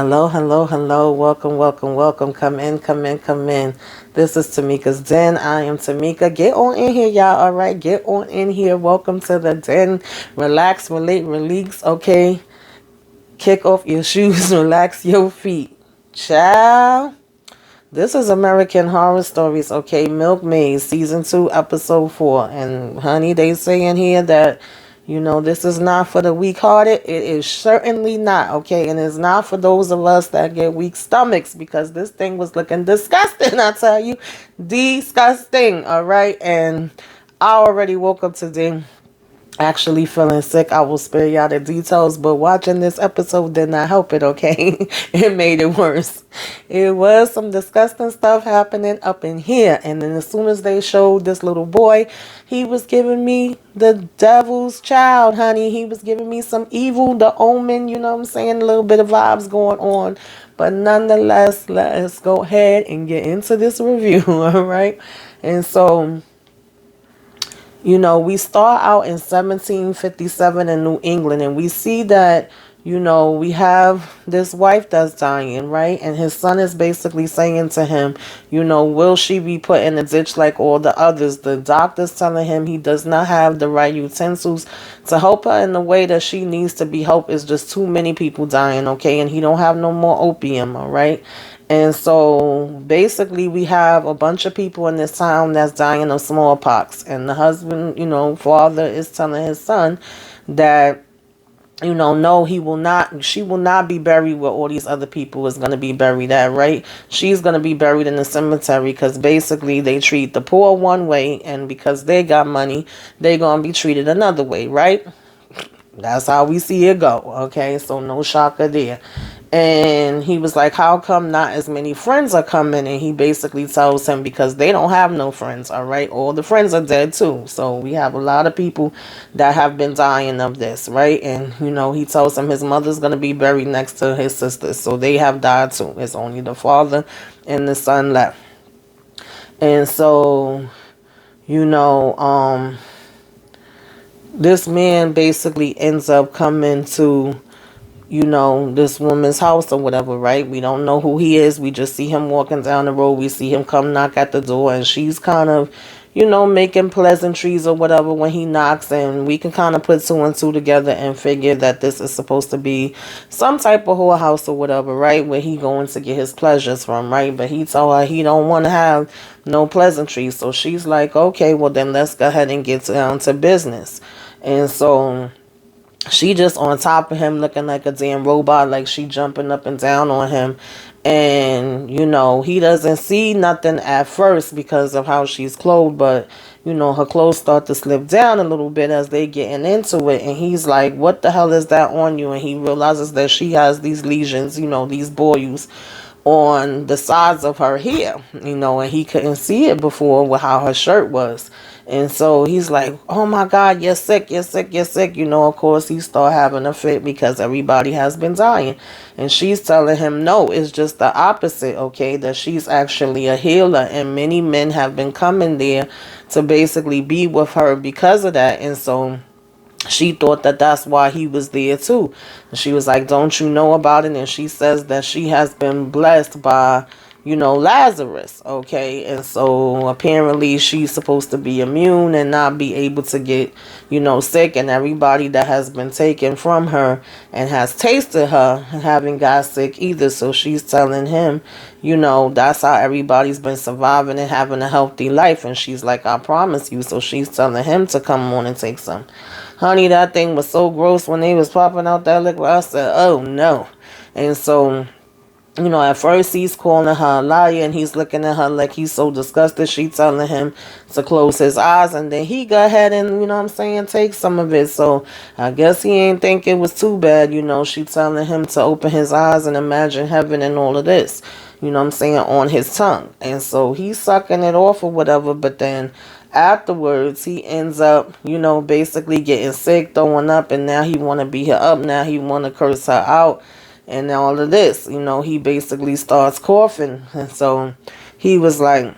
Hello, hello, hello. Welcome, welcome, welcome. Come in, come in, come in. This is Tamika's Den. I am Tamika. Get on in here, y'all. All right, get on in here. Welcome to the Den. Relax, relate, release. Okay, kick off your shoes, relax your feet. Ciao. This is American Horror Stories. Okay, Milkmaids, season 2, episode 4. And honey, they say in here that this is not for the weak-hearted. It is certainly not, okay? And it's not for those of us that get weak stomachs because this thing was looking disgusting, I tell you. Disgusting, all right? And I already woke up today actually feeling sick. I will spare y'all the details, but watching this episode did not help it, okay? It made it worse. It was some disgusting stuff happening up in here. And then as soon as they showed this little boy, he was giving me the devil's child, honey. He was giving me some evil, the omen, you know what I'm saying? A little bit of vibes going on. But nonetheless, let's go ahead and get into this review, all right? And so we start out in 1757 in New England, and we see that, we have this wife that's dying, right? And his son is basically saying to him, will she be put in a ditch like all the others? The doctor's telling him he does not have the right utensils to help her in the way that she needs to be helped. It's just too many people dying, okay? And he don't have no more opium, all right? And so basically we have a bunch of people in this town that's dying of smallpox. And the husband, father is telling his son that, no, she will not be buried where all these other people is going to be buried at, right? She's going to be buried in the cemetery because basically they treat the poor one way, and because they got money, they're going to be treated another way, right? That's how we see it go, okay? So no shocker there. And he was like, how come not as many friends are coming? And he basically tells him because they don't have no friends, all right? All the friends are dead too. So we have a lot of people that have been dying of this, right? And, he tells him his mother's going to be buried next to his sisters. So they have died too. It's only the father and the son left. And so, this man basically ends up coming to this woman's house or whatever, right? We don't know who he is. We just see him walking down the road. We see him come knock at the door, and she's kind of, making pleasantries or whatever when he knocks, and we can kind of put two and two together and figure that this is supposed to be some type of whorehouse or whatever, right? Where he going to get his pleasures from, right? But he told her he don't want to have no pleasantries. So she's like, okay, well then let's go ahead and get down to business. And so she just on top of him looking like a damn robot, like she jumping up and down on him. And, he doesn't see nothing at first because of how she's clothed, but, her clothes start to slip down a little bit as they getting into it. And he's like, what the hell is that on you? And he realizes that she has these lesions, these boils on the sides of her hair, and he couldn't see it before with how her shirt was. And so he's like, oh my God, you're sick, you're sick, you're sick. Of course, he started having a fit because everybody has been dying. And she's telling him, no, it's just the opposite, okay? That she's actually a healer. And many men have been coming there to basically be with her because of that. And so she thought that that's why he was there too. And she was like, don't you know about it? And she says that she has been blessed by Lazarus, okay? And so apparently she's supposed to be immune and not be able to get, sick. And everybody that has been taken from her and has tasted her haven't got sick either. So she's telling him, that's how everybody's been surviving and having a healthy life. And she's like, I promise you. So she's telling him to come on and take some. Honey, that thing was so gross when they was popping out that liquid. I said, oh no. And so at first he's calling her a liar and he's looking at her like he's so disgusted. She telling him to close his eyes, and then he go ahead and, take some of it. So I guess he ain't think it was too bad. She telling him to open his eyes and imagine heaven and all of this, on his tongue. And so he's sucking it off or whatever, but then afterwards he ends up, basically getting sick, throwing up, and now he want to beat her up. Now he want to curse her out. And all of this, he basically starts coughing. And so he was like,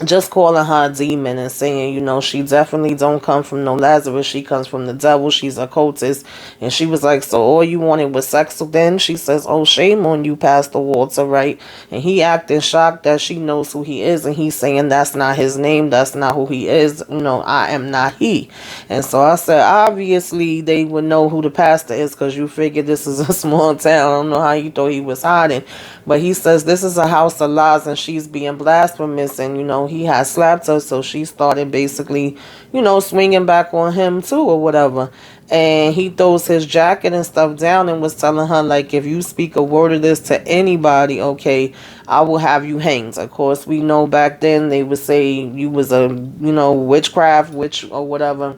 just calling her a demon and saying, she definitely don't come from no Lazarus. She comes from the devil. She's a cultist. And she was like, so all you wanted was sex then? She says, oh, shame on you, Pastor Walter, right? And he acting shocked that she knows who he is. And he's saying that's not his name. That's not who he is. I am not he. And so I said, obviously they would know who the pastor is because you figure this is a small town. I don't know how you thought he was hiding. But he says this is a house of lies and she's being blasphemous. And, he had slapped her. So she started basically, swinging back on him too or whatever. And he throws his jacket and stuff down and was telling her, like, if you speak a word of this to anybody, okay, I will have you hanged. Of course, we know back then they would say you was a, witchcraft, witch or whatever.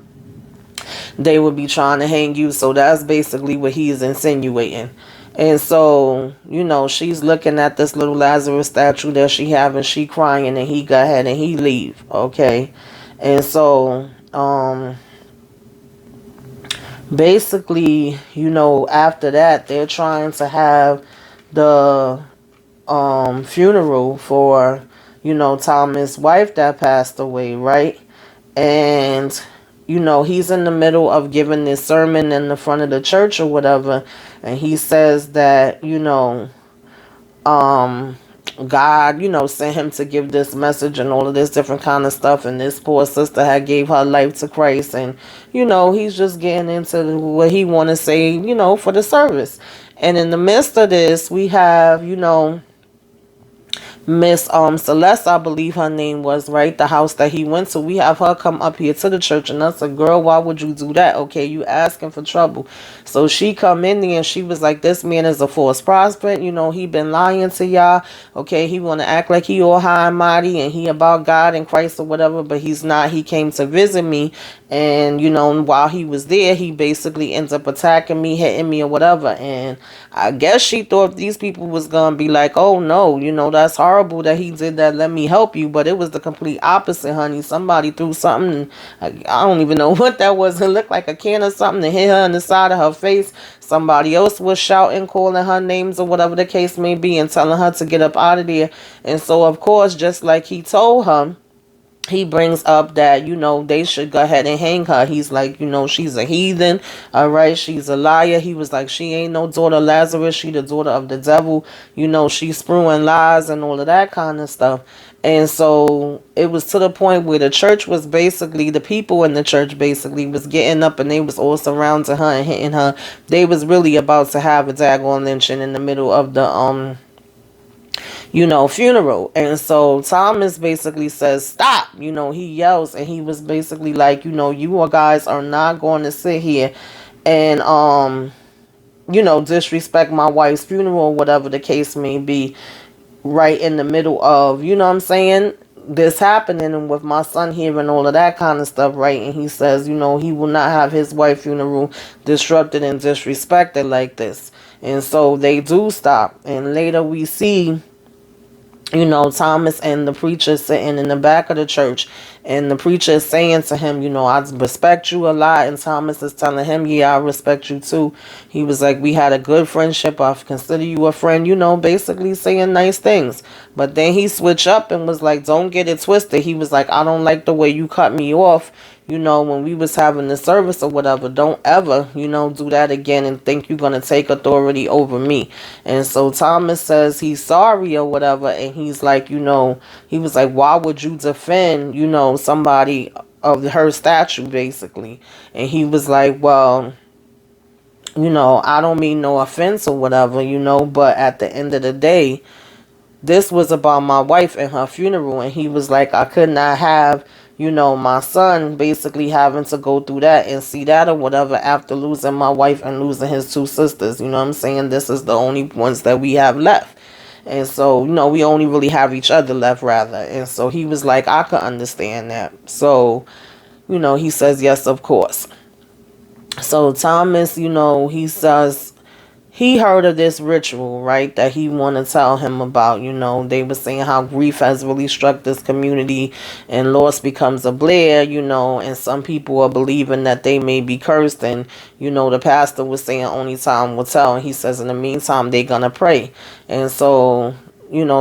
They would be trying to hang you. So that's basically what he's insinuating. And so, she's looking at this little Lazarus statue that she have and she crying and he go ahead and he leave. Okay. And so, basically, after that, they're trying to have the funeral for, Thomas' wife that passed away, right? And he's in the middle of giving this sermon in the front of the church or whatever, and he says that um God, sent him to give this message and all of this different kind of stuff, and this poor sister had gave her life to Christ, and he's just getting into what he want to say, for the service. And in the midst of this, we have, Miss Celeste, I believe her name was, right? The house that he went to. We have her come up here to the church and I said, girl, why would you do that? Okay, you asking for trouble. So she come in there and she was like, this man is a false prophet. He been lying to y'all. Okay, he want to act like he all high and mighty and he about God and Christ or whatever, but he's not. He came to visit me, and while he was there, he basically ends up attacking me, hitting me or whatever. And I guess she thought these people was gonna be like, oh no, that's horrible that he did that, let me help you. But it was the complete opposite, honey. Somebody threw something, I don't even know what that was. It looked like a can or something, and hit her in the side of her face. Somebody else was shouting, calling her names or whatever the case may be, and telling her to get up out of there. And so of course, just like he told her, he brings up that, they should go ahead and hang her. He's like, she's a heathen. All right. She's a liar. He was like, she ain't no daughter of Lazarus. She the daughter of the devil. She's spewing lies and all of that kind of stuff. And so it was to the point where the church was basically, the people in the church basically was getting up and they was all surrounding her and hitting her. They was really about to have a daggone lynching in the middle of the, funeral. And so Thomas basically says, stop. He yells and he was basically like, you guys are not going to sit here and, disrespect my wife's funeral or whatever the case may be, right in the middle of, what I'm saying, this happening and with my son here and all of that kind of stuff, right? And he says, he will not have his wife's funeral disrupted and disrespected like this. And so they do stop. And later we see, Thomas and the preacher sitting in the back of the church, and the preacher is saying to him, I respect you a lot. And Thomas is telling him, yeah, I respect you too. He was like, we had a good friendship. I consider you a friend, basically saying nice things. But then he switched up and was like, don't get it twisted. He was like, I don't like the way you cut me off, when we was having the service or whatever. Don't ever, do that again and think you're going to take authority over me. And so Thomas says he's sorry or whatever. And he's like, he was like, why would you defend, somebody of her statue, basically? And he was like, well, I don't mean no offense or whatever, but at the end of the day, this was about my wife and her funeral. And he was like, I could not have, my son basically having to go through that and see that or whatever after losing my wife and losing his two sisters. You know what I'm saying? This is the only ones that we have left. And so, we only really have each other left, rather. And so he was like, I could understand that. So, he says, yes, of course. So Thomas, he says, he heard of this ritual, right, that he want to tell him about. They were saying how grief has really struck this community and loss becomes a blare, and some people are believing that they may be cursed. And, the pastor was saying only time will tell. And he says in the meantime, they're going to pray. And so,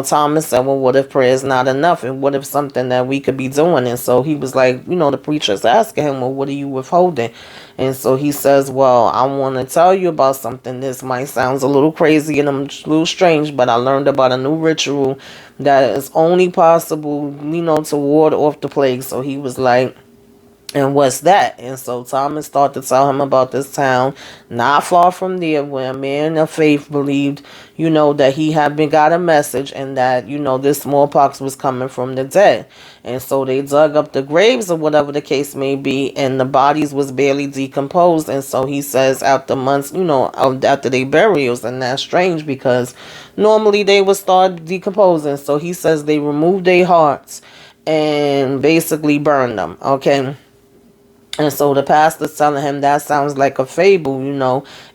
Thomas said, well, what if prayer is not enough? And what if something that we could be doing? And so he was like, the preacher's asking him, well, what are you withholding? And so he says, well, I want to tell you about something. This might sound a little crazy and a little strange, but I learned about a new ritual that is only possible, to ward off the plague. So he was like, and what's that? And so Thomas started to tell him about this town not far from there where a man of faith believed, that he had been got a message and that, this smallpox was coming from the dead. And so they dug up the graves or whatever the case may be, and the bodies was barely decomposed. And so he says after months, after they burials, and that's strange because normally they would start decomposing. So he says they removed their hearts and basically burned them. Okay. And so the pastor's telling him that sounds like a fable,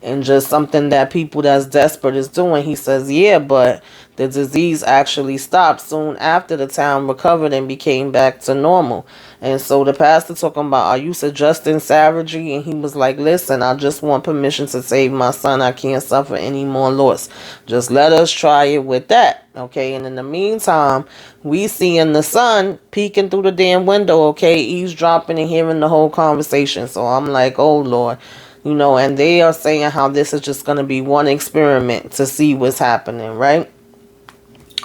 and just something that people that's desperate is doing. He says, yeah, but the disease actually stopped soon after the town recovered and became back to normal. And so the pastor talking about, are you suggesting savagery? And he was like, listen, I just want permission to save my son. I can't suffer any more loss. Just let us try it with that. Okay, and in the meantime, we seeing the son peeking through the damn window, okay, eavesdropping and hearing the whole conversation. So I'm like, oh Lord, and they are saying how this is just going to be one experiment to see what's happening, right?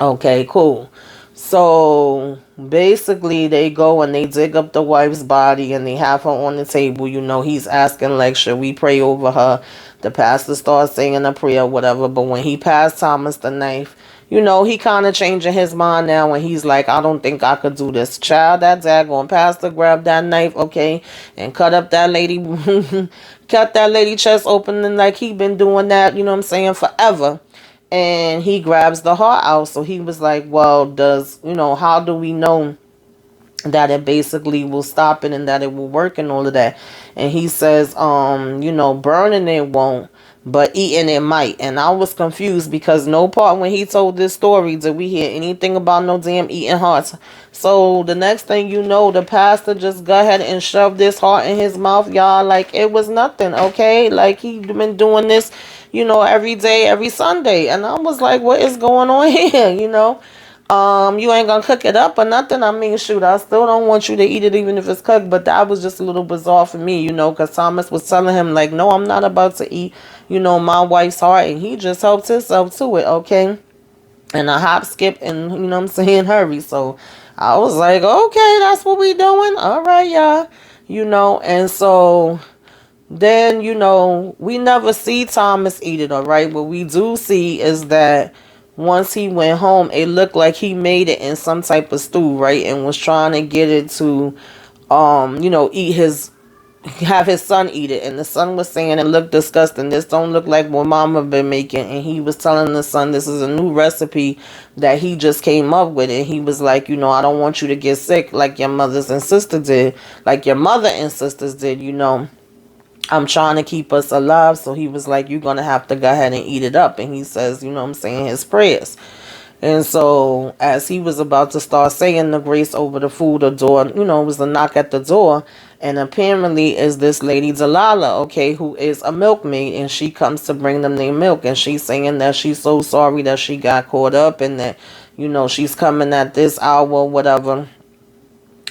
Okay, cool. So basically they go and they dig up the wife's body and they have her on the table. He's asking like, should we pray over her? The pastor starts saying a prayer or whatever. But when he passed Thomas the knife, he kind of changing his mind now, and he's like, I don't think I could do this. Child, that daggone pastor grabbed that knife, okay, and cut up that lady, cut that lady chest open, and like he been doing that, forever. And he grabs the heart out. So he was like, well, how do we know that it basically will stop it and that it will work and all of that? And he says, burning it won't, but eating it might. And I was confused because no part when he told this story did we hear anything about no damn eating hearts. So the next thing you know, the pastor just go ahead and shove this heart in his mouth, y'all, like it was nothing, okay? Like he been doing this, every day, every Sunday. And I was like, what is going on here, you ain't gonna cook it up or nothing. I mean, shoot, I still don't want you to eat it even if it's cooked. But that was just a little bizarre for me, because Thomas was telling him like, no, I'm not about to eat, my wife's heart. And he just helped himself to it, okay? And a hop, skip, and, hurry. So I was like, okay, that's what we doing. All right, y'all. And so then, we never see Thomas eat it, all right? What we do see is that once he went home, it looked like he made it in some type of stew, right? And was trying to get it to, have his son eat it. And the son was saying it looked disgusting. This don't look like what mama been making. And he was telling the son this is a new recipe that he just came up with. And he was like, I don't want you to get sick like your mothers and sisters did. Like your mother and sisters did, I'm trying to keep us alive. So he was like, you're going to have to go ahead and eat it up. And he says, his prayers. And so as he was about to start saying the grace over the food, the door, it was a knock at the door. And apparently is this lady Delilah, okay, who is a milkmaid. And she comes to bring them their milk. And she's saying that she's so sorry that she got caught up and that, she's coming at this hour or whatever.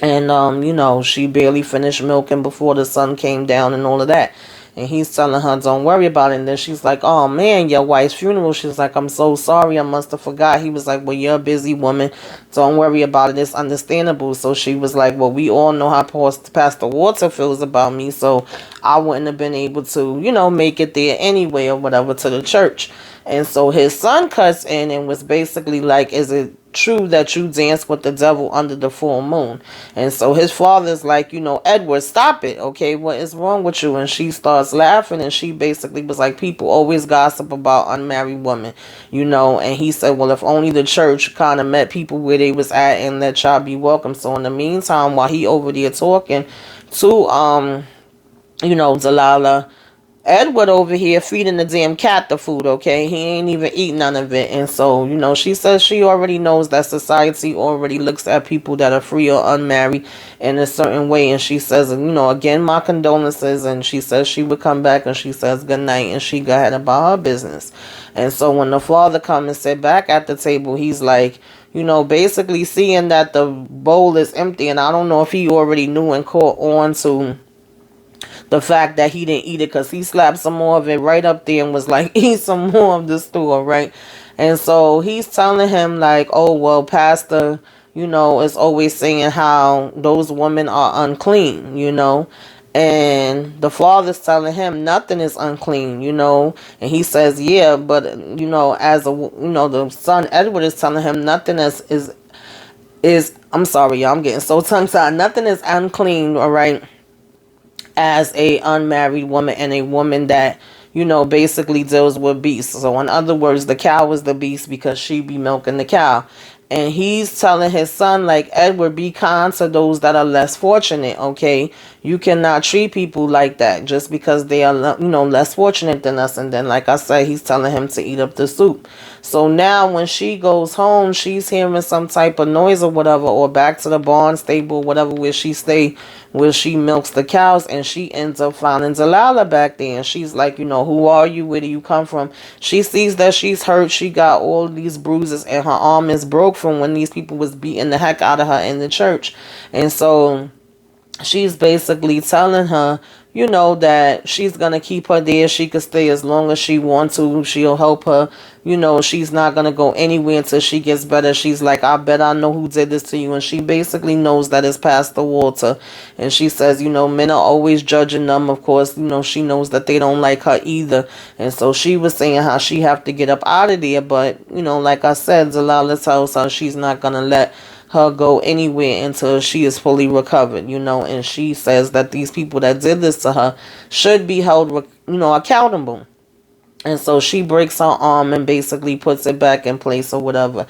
And, she barely finished milking before the sun came down and all of that. And he's telling her, don't worry about it. And then she's like, oh, man, your wife's funeral. She's like, I'm so sorry. I must have forgot. He was like, well, you're a busy woman. Don't worry about it. It's understandable. So she was like, well, we all know how Pastor Walter feels about me. So I wouldn't have been able to, make it there anyway or whatever to the church. And so his son cuts in and was basically like, is it true that you dance with the devil under the full moon? And so his father's like, Edward, stop it, okay, what is wrong with you? And she starts laughing, and she basically was like, people always gossip about unmarried women, and he said, well, if only the church kind of met people where they was at and let y'all be welcome. So in the meantime, while he over there talking to Delilah, Edward over here feeding the damn cat the food, okay? He ain't even eating none of it. And so, she says she already knows that society already looks at people that are free or unmarried in a certain way. And she says, again, my condolences. And she says she would come back, and she says good night, and she go ahead about her business. And so when the father come and sit back at the table, he's like, basically seeing that the bowl is empty. And I don't know if he already knew and caught on to the fact that he didn't eat it, because he slapped some more of it right up there and was like, eat some more of the store, right? And so he's telling him like, oh, well, pastor, is always saying how those women are unclean, and the father's telling him nothing is unclean, and he says, yeah, but as a, the son Edward is telling him nothing is I'm sorry, y'all, I'm getting so tongue tied. Nothing is unclean, all right, as a unmarried woman, and a woman that basically deals with beasts. So in other words, the cow is the beast because she be milking the cow. And he's telling his son, like, Edward, be kind to those that are less fortunate, okay? You cannot treat people like that just because they are, less fortunate than us. And then, like I said, he's telling him to eat up the soup. So now when she goes home, she's hearing some type of noise or whatever, or back to the barn, stable, whatever, where she stay, where she milks the cows, and she ends up finding Delilah back there. And she's like, who are you? Where do you come from? She sees that she's hurt. She got all these bruises, and her arm is broke from when these people was beating the heck out of her in the church. And so she's basically telling her, that she's gonna keep her there. She could stay as long as she wants to. She'll help her. She's not gonna go anywhere until she gets better. She's like, I bet I know who did this to you. And she basically knows that it's Pastor Walter. And she says, men are always judging them. Of course, she knows that they don't like her either. And so she was saying how she have to get up out of there. But, like I said, Delilah tells her she's not gonna let her go anywhere until she is fully recovered, and she says that these people that did this to her should be held, accountable. And so she breaks her arm and basically puts it back in place or whatever.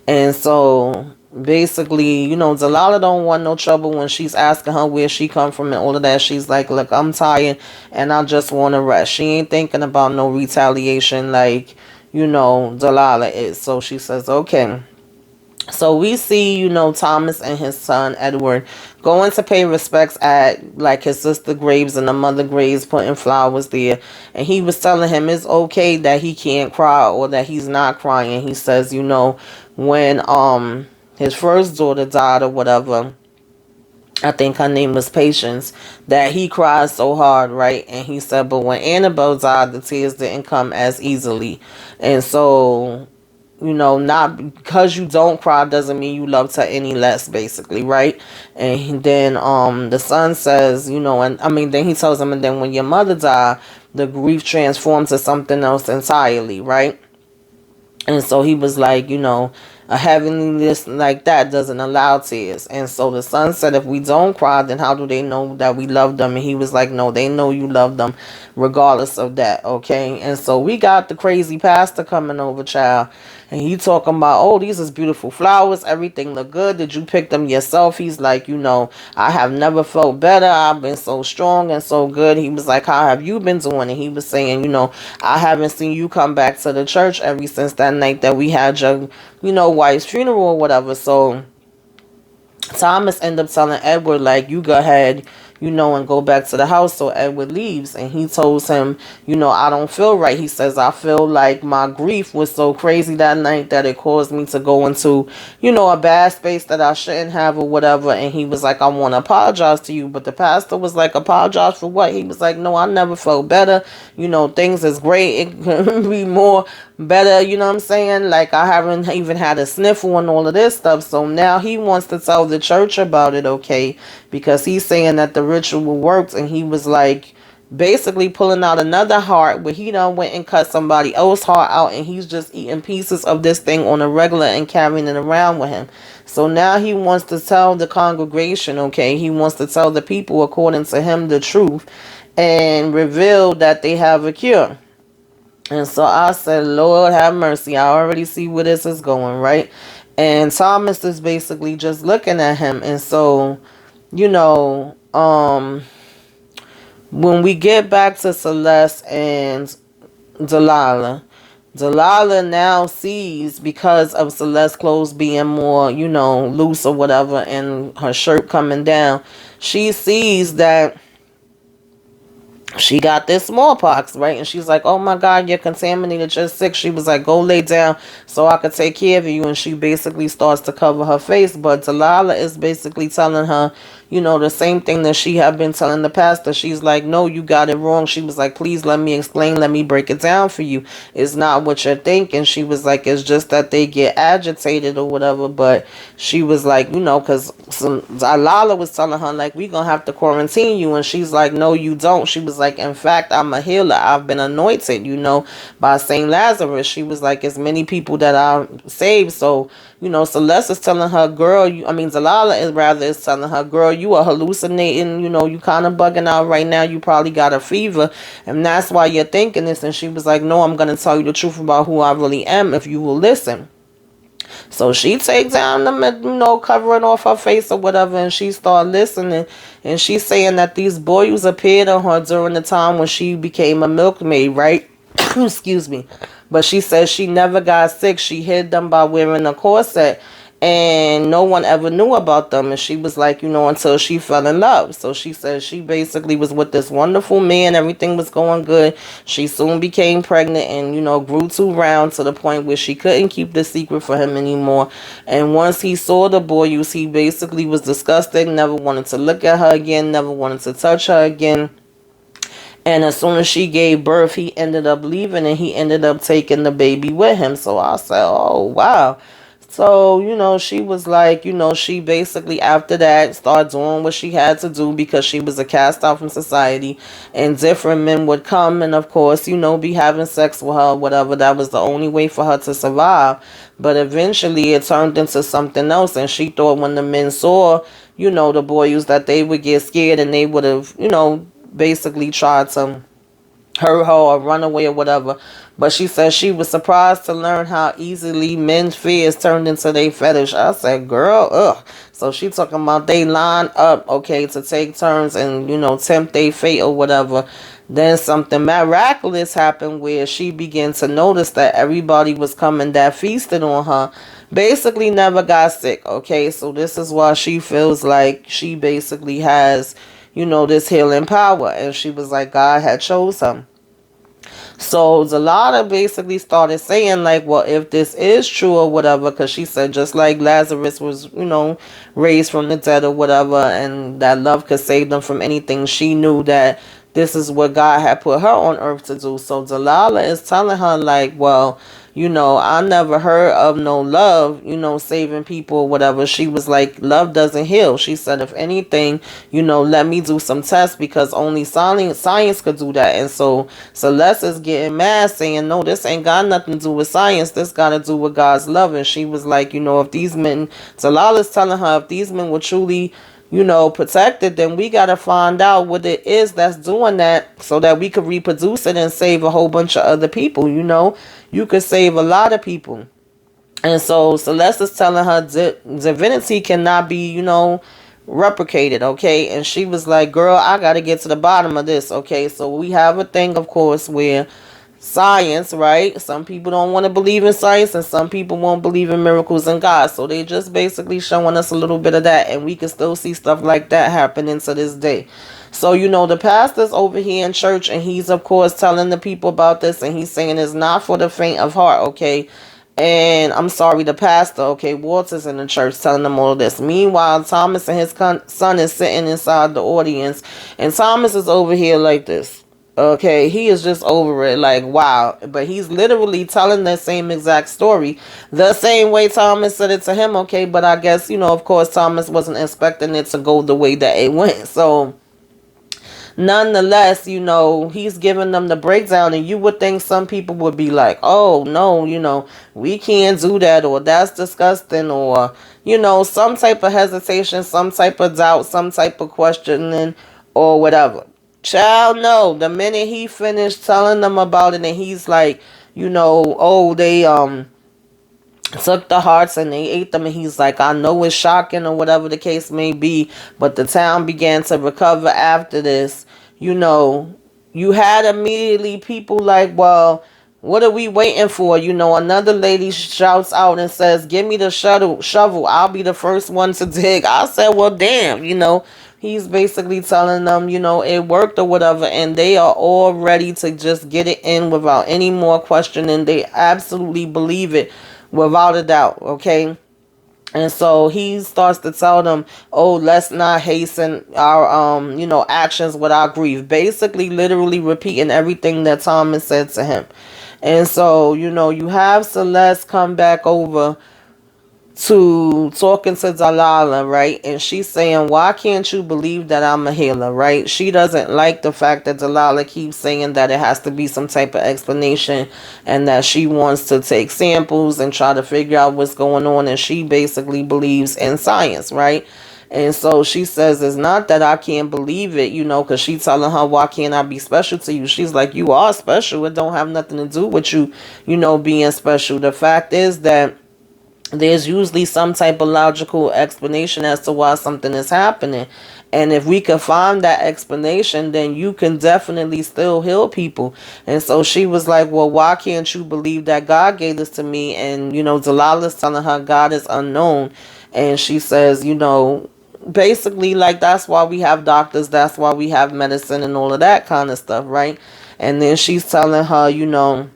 And so basically, Delilah don't want no trouble when she's asking her where she come from and all of that. She's like, look, I'm tired and I just want to rest. She ain't thinking about no retaliation like, Delilah is. So she says, okay. So we see, Thomas and his son Edward going to pay respects at like his sister graves and the mother graves, putting flowers there. And he was telling him it's okay that he can't cry or that he's not crying. He says, when his first daughter died or whatever, I think her name was Patience, that he cried so hard, right? And he said, but when Annabelle died, the tears didn't come as easily. And so, not because you don't cry doesn't mean you loved her any less, basically, right? And then the son says, and I mean, then he tells him, and then when your mother died, the grief transformed to something else entirely, right? And so he was like, a heaviness like that doesn't allow tears. And so the son said, if we don't cry, then how do they know that we love them? And he was like, no, they know you love them regardless of that, okay? And so we got the crazy pastor coming over, child. And he talking about, oh, these is beautiful flowers. Everything look good. Did you pick them yourself? He's like, I have never felt better. I've been so strong and so good. He was like, how have you been doing? And he was saying, I haven't seen you come back to the church ever since that night that we had your, wife's funeral or whatever. So Thomas ended up telling Edward, like, you go ahead, and go back to the house. So Edward leaves, and he tells him, I don't feel right. He says, I feel like my grief was so crazy that night that it caused me to go into, a bad space that I shouldn't have or whatever. And he was like, I want to apologize to you. But the pastor was like, apologize for what? He was like, no, I never felt better. Things is great. It could be more better, you know what I'm saying? Like, I haven't even had a sniffle and all of this stuff. So now he wants to tell the church about it, okay? Because he's saying that the ritual works, and he was like basically pulling out another heart where he done went and cut somebody else's heart out, and he's just eating pieces of this thing on a regular and carrying it around with him. So now he wants to tell the congregation, okay? He wants to tell the people, according to him, the truth and reveal that they have a cure. And so I said, Lord have mercy. I already see where this is going, right? And Thomas is basically just looking at him. And so, When we get back to Celeste and Delilah, Delilah now sees, because of Celeste's clothes being more, loose or whatever, and her shirt coming down, she sees that she got this smallpox, right? And she's like, oh my God, you're contaminated, you're sick. She was like, go lay down so I could take care of you. And she basically starts to cover her face. But Delilah is basically telling her, the same thing that she had been telling the pastor. She's like, no, you got it wrong. She was like, please let me explain, let me break it down for you. It's not what you're thinking. She was like, it's just that they get agitated or whatever. But she was like, because Delilah was telling her, like, we gonna have to quarantine you. And she's like, no, you don't. She was like, in fact, I'm a healer. I've been anointed, by Saint Lazarus. She was like, as many people that I saved. So, Celeste is telling her, girl, Delilah is telling her, girl, you are hallucinating, you kind of bugging out right now. You probably got a fever, and that's why you're thinking this. And she was like, no, I'm going to tell you the truth about who I really am if you will listen. So she takes down them, covering off her face or whatever, and she started listening. And she's saying that these boils appeared on her during the time when she became a milkmaid, right? Excuse me. But she says she never got sick. She hid them by wearing a corset, and no one ever knew about them. And she was like, until she fell in love. So she says she basically was with this wonderful man. Everything was going good. She soon became pregnant and, grew too round to the point where she couldn't keep the secret for him anymore. And once he saw the boils, he basically was disgusted, never wanted to look at her again, never wanted to touch her again. And as soon as she gave birth, he ended up leaving, and he ended up taking the baby with him. So I said, oh, wow. So, she was like, she basically after that started doing what she had to do, because she was a cast out from society, and different men would come and, of course, be having sex with her, whatever. That was the only way for her to survive. But eventually it turned into something else, and she thought when the men saw, the boys, that they would get scared and they would have, basically tried to hurt her or run away or whatever. But she said she was surprised to learn how easily men's fears turned into their fetish. I said, girl, ugh. So she talking about they line up, okay, to take turns and, tempt their fate or whatever. Then something miraculous happened where she began to notice that everybody was coming that feasted on her basically never got sick, okay? So this is why she feels like she basically has, this healing power. And she was like, God had chose her. So Zalata basically started saying, like, well, if this is true or whatever, because she said just like Lazarus was, raised from the dead or whatever, and that love could save them from anything, she knew that this is what God had put her on earth to do. So Delilah is telling her, like, well, I never heard of no love, saving people or whatever. She was like, love doesn't heal. She said, if anything, let me do some tests, because only science could do that. And so Celeste is getting mad, saying, no, this ain't got nothing to do with science. This got to do with God's love. And she was like, if these men, Delilah's telling her, if these men were truly, protected, then we got to find out what it is that's doing that, so that we could reproduce it and save a whole bunch of other people. You could save a lot of people. And so Celeste is telling her divinity cannot be, replicated, okay? And she was like, girl, I got to get to the bottom of this, okay? So we have a thing, of course, where science, right? Some people don't want to believe in science, and some people won't believe in miracles and God. So they just basically showing us a little bit of that, and we can still see stuff like that happening to this day. So, the pastor's over here in church, and he's, of course, telling the people about this, and he's saying it's not for the faint of heart, okay? And I'm sorry, the pastor, okay, Walter's in the church telling them all this. Meanwhile, Thomas and his son is sitting inside the audience, and Thomas is over here like this. Okay, he is just over it, like, wow. But he's literally telling the same exact story, the same way Thomas said it to him, okay? But I guess, of course, Thomas wasn't expecting it to go the way that it went. So, nonetheless, he's giving them the breakdown, and you would think some people would be like, oh, no, we can't do that, or that's disgusting, or, some type of hesitation, some type of doubt, some type of questioning, or whatever. Child, no. The minute he finished telling them about it, and he's like, oh, they took the hearts and they ate them, and he's like, I know it's shocking or whatever the case may be, but the town began to recover after this. you know, you had immediately people like, well, what are we waiting for? You know, another lady shouts out and says, give me the shovel. I'll be the first one to dig. I said, well, damn, he's basically telling them, it worked or whatever. And they are all ready to just get it in without any more questioning. They absolutely believe it without a doubt. Okay. And so he starts to tell them, oh, let's not hasten our, actions with our grief. Basically, literally repeating everything that Thomas said to him. And so, you have Celeste come back over to talking to Delilah, right? And she's saying, why can't you believe that I'm a healer, right? She doesn't like the fact that Delilah keeps saying that it has to be some type of explanation and that she wants to take samples and try to figure out what's going on. And she basically believes in science, right? And so she says, it's not that I can't believe it, because she's telling her, why can't I be special to you? She's like, you are special. It don't have nothing to do with you, being special. The fact is that there's usually some type of logical explanation as to why something is happening. And if we can find that explanation, then you can definitely still heal people. And so she was like, well, why can't you believe that God gave this to me? And, Delilah's telling her God is unknown. And she says, basically, like, that's why we have doctors, that's why we have medicine and all of that kind of stuff, right? And then she's telling her,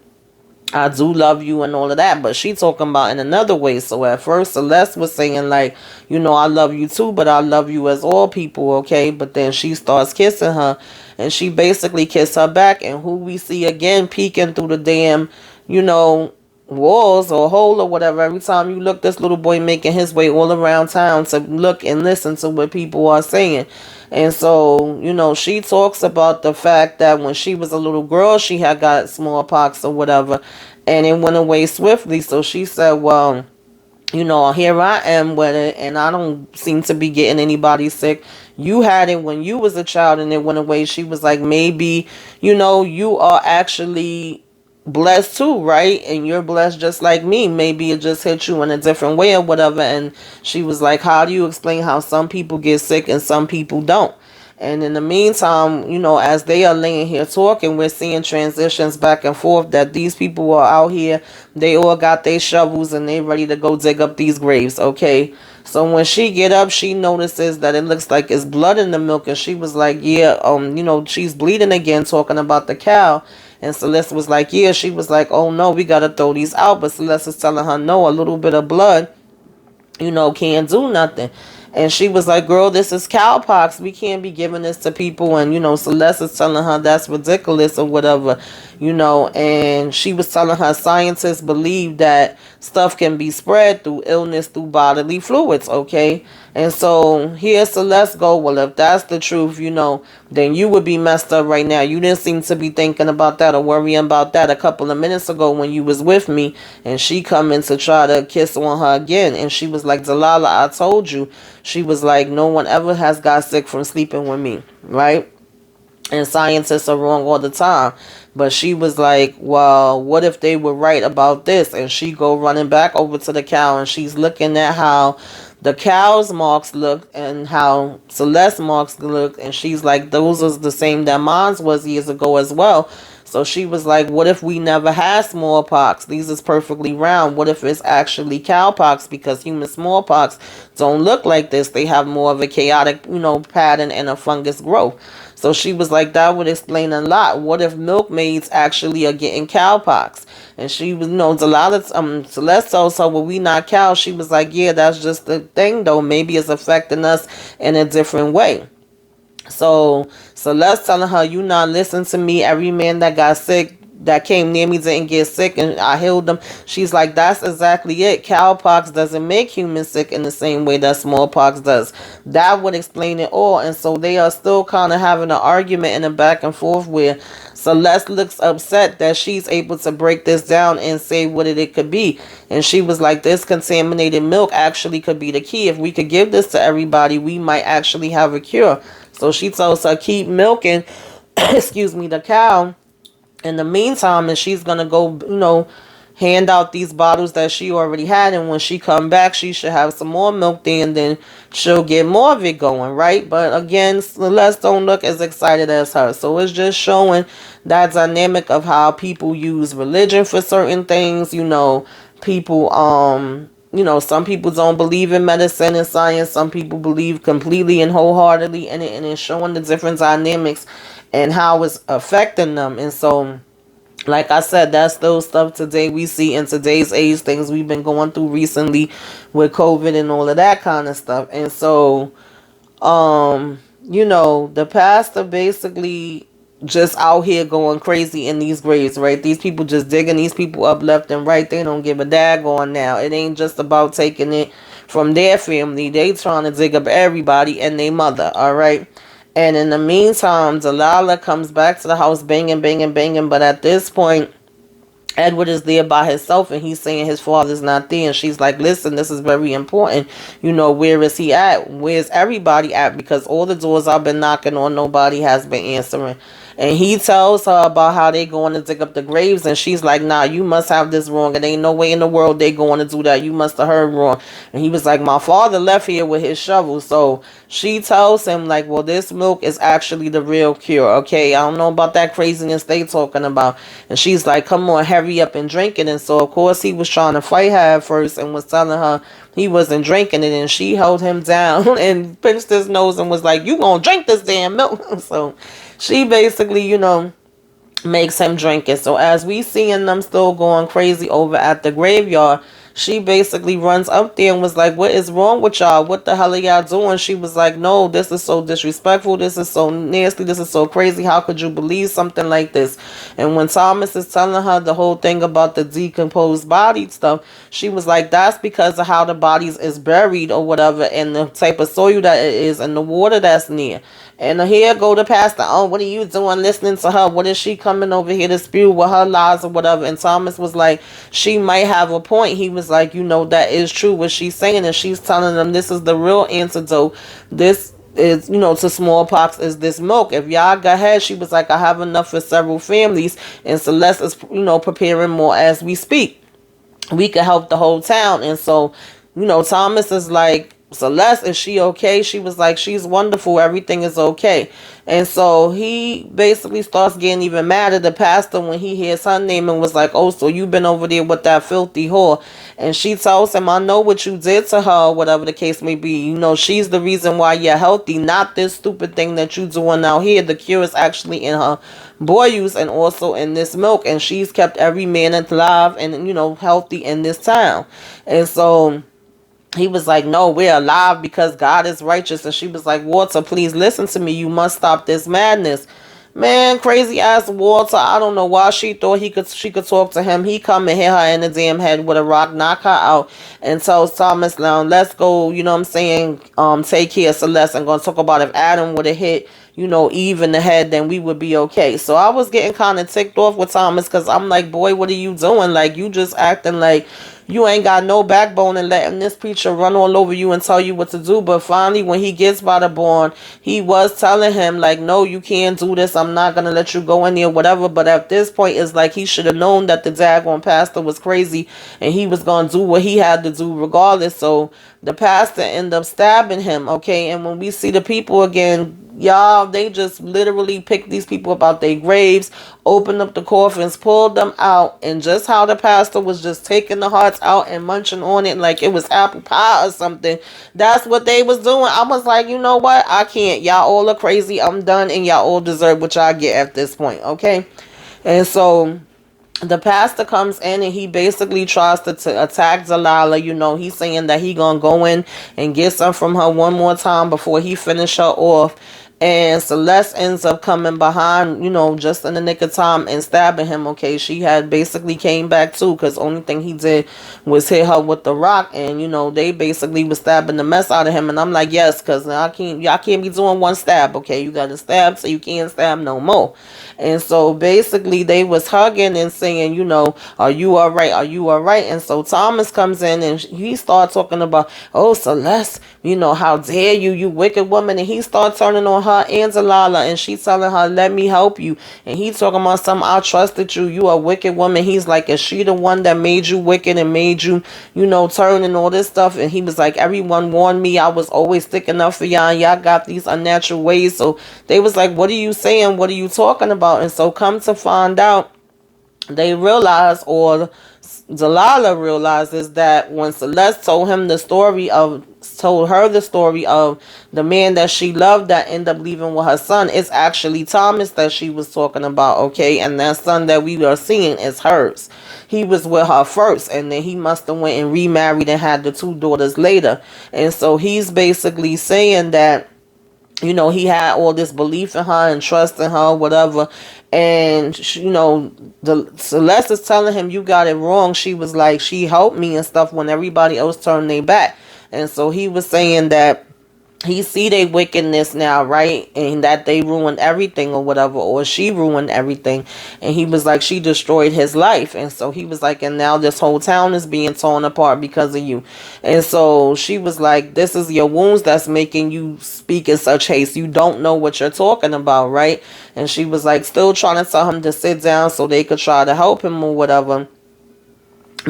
I do love you and all of that, but she talking about in another way. So at first Celeste was saying like, I love you too, but I love you as all people, okay? But then she starts kissing her, and she basically kissed her back, and who we see again peeking through the damn, walls or hole or whatever. Every time you look, this little boy making his way all around town to look and listen to what people are saying. And so, she talks about the fact that when she was a little girl, she had got smallpox or whatever, and it went away swiftly. So she said, well, here I am with it, and I don't seem to be getting anybody sick. You had it when you was a child and it went away. She was like, maybe, you are actually blessed too, right? And you're blessed just like me. Maybe it just hit you in a different way or whatever. And she was like, how do you explain how some people get sick and some people don't? And in the meantime, as they are laying here talking, we're seeing transitions back and forth that these people are out here. They all got their shovels and they ready to go dig up these graves, okay? So when she get up, she notices that it looks like it's blood in the milk. And she was like, yeah, she's bleeding again, talking about the cow. And Celeste was like, yeah. She was like, oh no, we got to throw these out. But Celeste is telling her, no, a little bit of blood, can't do nothing. And she was like, girl, this is cowpox. We can't be giving this to people. And, Celeste is telling her that's ridiculous or whatever, and she was telling her scientists believe that stuff can be spread through illness, through bodily fluids, okay? And so here Celeste go, well, if that's the truth, then you would be messed up right now. You didn't seem to be thinking about that or worrying about that a couple of minutes ago when you was with me. And she come in to try to kiss on her again. And she was like, Delilah, I told you. She was like, no one ever has got sick from sleeping with me, right? And scientists are wrong all the time. But she was like, well, what if they were right about this? And she go running back over to the cow, and she's looking at how the cow's marks look and how Celeste's marks look. And she's like, those are the same that mine was years ago as well. So she was like, what if we never had smallpox? These is perfectly round. What if it's actually cowpox? Because human smallpox don't look like this. They have more of a chaotic, pattern and a fungus growth. So she was like, that would explain a lot. What if milkmaids actually are getting cowpox? And she was, Delilah, Celeste told her, well, we not cows. She was like, yeah, that's just the thing, though. Maybe it's affecting us in a different way. So Celeste telling her, you not listen to me. Every man that got sick, that came near me, didn't get sick, and I healed them. She's like, that's exactly it. Cowpox doesn't make humans sick in the same way that smallpox does. That would explain it all. And so they are still kind of having an argument and a back and forth where Celeste looks upset that she's able to break this down and say what it could be. And she was like, this contaminated milk actually could be the key. If we could give this to everybody, we might actually have a cure. So she tells her, keep milking, excuse me, the cow in the meantime, and she's going to go, hand out these bottles that she already had, and when she come back she should have some more milk there, and then she'll get more of it going, right? But again, Celeste don't look as excited as her. So it's just showing that dynamic of how people use religion for certain things. People some people don't believe in medicine and science. Some people believe completely and wholeheartedly in it, and it's showing the different dynamics and how it's affecting them. And so, like I said, that's those stuff today we see in today's age, things we've been going through recently with COVID and all of that kind of stuff. And so, the pastor basically just out here going crazy in these graves, right? These people just digging these people up left and right. They don't give a daggone now. It ain't just about taking it from their family. They trying to dig up everybody and their mother, all right? And in the meantime, Delilah comes back to the house banging, banging, banging. But at this point, Edward is there by himself, and he's saying his father's not there. And she's like, listen, this is very important. Where is he at? Where's everybody at? Because all the doors I've been knocking on, nobody has been answering. And he tells her about how they going to dig up the graves. And she's like, nah, you must have this wrong. It ain't no way in the world they going to do that. You must have heard wrong. And he was like, my father left here with his shovel. So she tells him, like, well, this milk is actually the real cure. Okay, I don't know about that craziness they talking about. And she's like, come on, hurry up and drink it. And so, of course, he was trying to fight her at first and was telling her he wasn't drinking it. And she held him down and pinched his nose and was like, you gonna drink this damn milk. So she basically, makes him drink it. So as we seeing them still going crazy over at the graveyard, she basically runs up there and was like, what is wrong with y'all? What the hell are y'all doing? She was like, no, this is so disrespectful. This is so nasty. This is so crazy. How could you believe something like this? And when Thomas is telling her the whole thing about the decomposed body stuff, she was like, that's because of how the bodies is buried or whatever, and the type of soil that it is and the water that's near. And here go the pastor. Oh, what are you doing listening to her? What is she coming over here to spew with her lies or whatever? And Thomas was like, she might have a point. He was like, that is true what she's saying. And she's telling them this is the real antidote. This is, to smallpox is this milk. If y'all go ahead, she was like, I have enough for several families. And Celeste is, preparing more as we speak. We could help the whole town. And so, Thomas is like, Celeste, is she okay? She was like, she's wonderful. Everything is okay. And so he basically starts getting even mad at the pastor when he hears her name and was like, oh, so you've been over there with that filthy whore. And she tells him, I know what you did to her, whatever the case may be. She's the reason why you're healthy, not this stupid thing that you're doing out here. The cure is actually in her boils and also in this milk. And she's kept every man alive and, healthy in this town. And so he was like, no, we're alive because God is righteous. And she was like, Walter, please listen to me. You must stop this madness. Man, crazy ass Walter. I don't know why she thought she could talk to him. He come and hit her in the damn head with a rock, knock her out, and tells Thomas, now let's go, take care of Celeste. I'm going to talk about if Adam would have hit, Eve in the head, then we would be okay. So I was getting kind of ticked off with Thomas because I'm like, boy, what are you doing? Like, you just acting like you ain't got no backbone and letting this preacher run all over you and tell you what to do. But finally, when he gets by the barn, he was telling him, like, no, you can't do this. I'm not going to let you go in there, whatever. But at this point, it's like he should have known that the daggone pastor was crazy and he was going to do what he had to do regardless. So the pastor ended up stabbing him, okay? And when we see the people again, y'all, they just literally picked these people up out their graves, opened up the coffins, pulled them out, and just how the pastor was just taking the hearts out and munching on it like it was apple pie or something. That's what they was doing. I was like, you know what? I can't. Y'all all are crazy. I'm done, and y'all all deserve what y'all get at this point, okay? And so the pastor comes in and he basically tries to attack Delilah. He's saying that he gonna go in and get some from her one more time before he finish her off. And Celeste ends up coming behind, just in the nick of time and stabbing him, okay? She had basically came back too because only thing he did was hit her with the rock. And, they basically was stabbing the mess out of him. And I'm like, yes, because y'all can't be doing one stab, okay? You got to stab so you can't stab no more. And so basically they was hugging and saying, are you all right? Are you all right? And so Thomas comes in and he starts talking about, oh, Celeste, how dare you, you wicked woman. And he starts turning on her and Delilah, and she telling her, let me help you. And he talking about something, I trusted you. You a wicked woman. He's like, is she the one that made you wicked and made you, turn and all this stuff? And he was like, everyone warned me. I was always sticking up for y'all. And y'all got these unnatural ways. So they was like, what are you saying? What are you talking about? And so come to find out, they realized, or Delilah realizes, that when Celeste told her the story of the man that she loved that ended up leaving with her son, it's actually Thomas that she was talking about, okay? And that son that we are seeing is hers. He was with her first, and then he must have went and remarried and had the 2 daughters later. And so he's basically saying that, he had all this belief in her and trust in her, whatever. And, the Celeste is telling him, you got it wrong. She was like, she helped me and stuff when everybody else turned their back. And so he was saying that he see their wickedness now, right? And that they ruined everything or whatever, or she ruined everything. And he was like, she destroyed his life. And so he was like, and now this whole town is being torn apart because of you. And so she was like, this is your wounds that's making you speak in such haste. You don't know what you're talking about, right? And she was like, still trying to tell him to sit down so they could try to help him or whatever,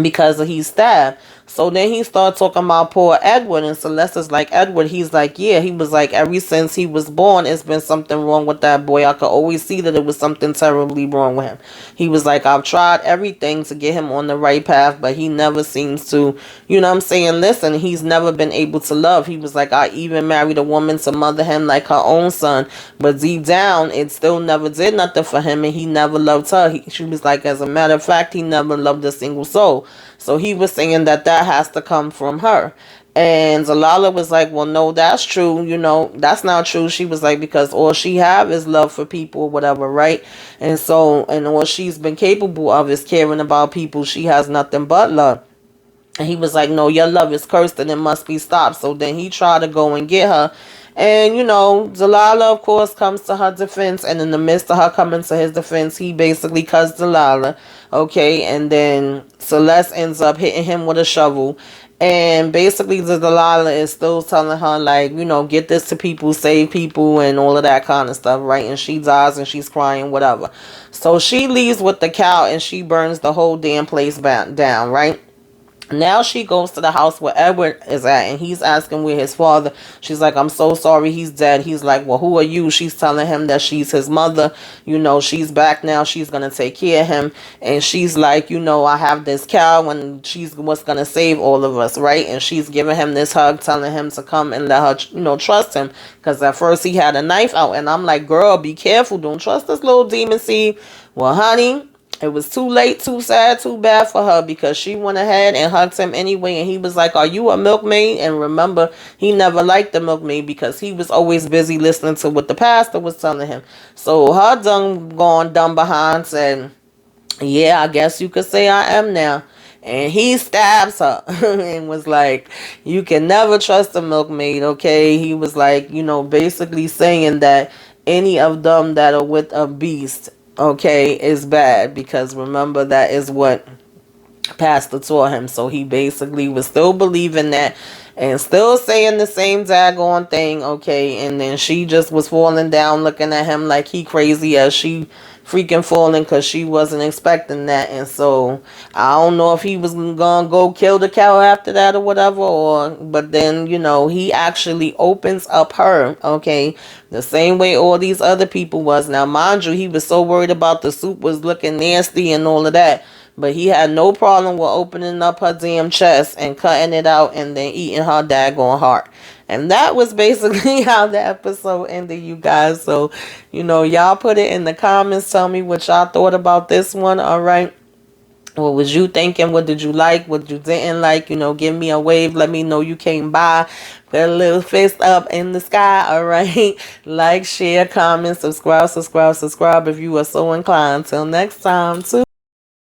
because he's stabbed. So then he started talking about poor Edward, and Celeste is like, Edward, he's like, yeah. He was like, ever since he was born, it's been something wrong with that boy. I could always see that it was something terribly wrong with him. He was like, I've tried everything to get him on the right path, but he never seems to, listen. He's never been able to love. He was like, I even married a woman to mother him like her own son, but deep down, it still never did nothing for him, and he never loved her. She was like, as a matter of fact, he never loved a single soul. So he was saying that has to come from her. And Delilah was like, well, no, that's true. That's not true. She was like, because all she have is love for people or whatever, right? And so, and all she's been capable of is caring about people. She has nothing but love. And he was like, no, your love is cursed and it must be stopped. So then he tried to go and get her. And, Delilah, of course, comes to her defense. And in the midst of her coming to his defense, he basically cuts Delilah. Okay. And then Celeste ends up hitting him with a shovel. And basically, Delilah is still telling her, like, get this to people, save people, and all of that kind of stuff, right? And she dies and she's crying, whatever. So she leaves with the cow and she burns the whole damn place down, right? Now she goes to the house where Edward is at, and he's asking where his father. She's like, I'm so sorry, he's dead. He's like, well, who are you? She's telling him that she's his mother. She's back now. She's going to take care of him. And she's like, I have this cow, and she's what's going to save all of us, right? And she's giving him this hug, telling him to come and let her, trust him. Because at first he had a knife out, and I'm like, girl, be careful. Don't trust this little demon seed. Well, honey, it was too late, too sad, too bad for her, because she went ahead and hugged him anyway. And he was like, are you a milkmaid? And remember, he never liked the milkmaid because he was always busy listening to what the pastor was telling him. So her dumb behind said, yeah, I guess you could say I am now. And he stabs her and was like, you can never trust a milkmaid, okay? He was like, basically saying that any of them that are with a beast, okay, is bad, because remember, that is what pastor taught him. So he basically was still believing that and still saying the same daggone thing, okay? And then she just was falling down looking at him like he crazy, as she freaking falling, because she wasn't expecting that. And so I don't know if he was gonna go kill the cow after that or whatever, but then he actually opens up her, okay, the same way all these other people was. Now mind you, he was so worried about the soup was looking nasty and all of that, but he had no problem with opening up her damn chest and cutting it out and then eating her daggone heart. And that was basically how the episode ended, you guys. So, y'all put it in the comments. Tell me what y'all thought about this one, all right? What was you thinking? What did you like? What you didn't like? Give me a wave. Let me know you came by. Put a little fist up in the sky, all right? Like, share, comment, subscribe if you are so inclined. Till next time, too.